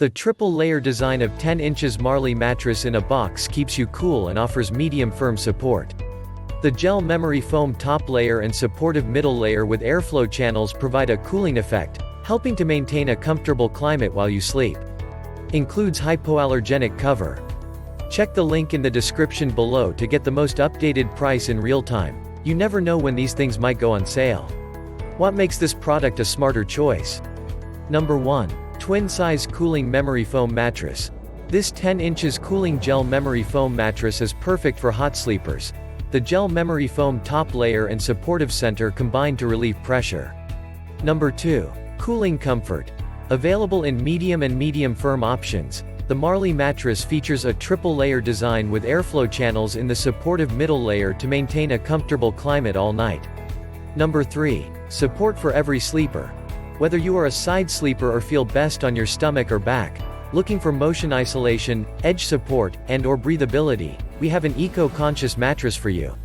The triple-layer design of 10 inches Marley mattress in a box keeps you cool and offers medium firm support. The gel memory foam top layer and supportive middle layer with airflow channels provide a cooling effect, helping to maintain a comfortable climate while you sleep. Includes hypoallergenic cover. Check the link in the description below to get the most updated price in real time. You never know when these things might go on sale. What makes this product a smarter choice? Number 1. Twin-size cooling memory foam mattress. This 10 inches cooling gel memory foam mattress is perfect for hot sleepers. The gel memory foam top layer and supportive center combine to relieve pressure. Number 2. Cooling comfort. Available in medium and medium firm options, the Marley mattress features a triple-layer design with airflow channels in the supportive middle layer to maintain a comfortable climate all night. Number 3. Support for every sleeper. Whether you are a side sleeper or feel best on your stomach or back, looking for motion isolation, edge support, and/or breathability, we have an eco-conscious mattress for you.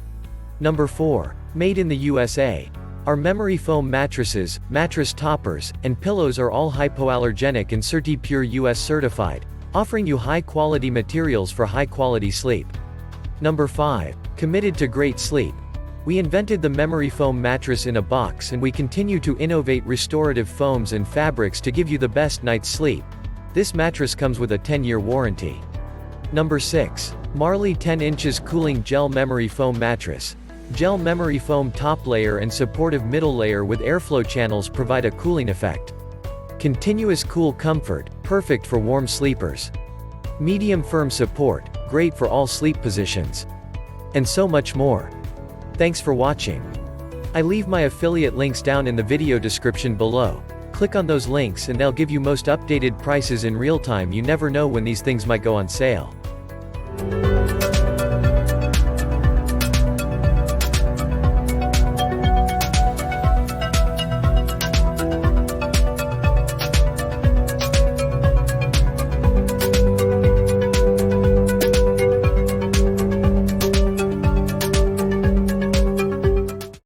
Number 4. Made in the USA. Our memory foam mattresses, mattress toppers, and pillows are all hypoallergenic and CertiPure US certified, offering you high-quality materials for high-quality sleep. Number 5. Committed to great sleep. We invented the memory foam mattress in a box, and we continue to innovate restorative foams and fabrics to give you the best night's sleep. This mattress comes with a 10-year warranty. Number 6. Marley 10 inches cooling gel memory foam mattress. Gel memory foam top layer and supportive middle layer with airflow channels provide a cooling effect. Continuous cool comfort, perfect for warm sleepers. Medium firm support, great for all sleep positions. And so much more. Thanks for watching. I leave my affiliate links down in the video description below. Click on those links and they'll give you most updated prices in real time. You never know when these things might go on sale.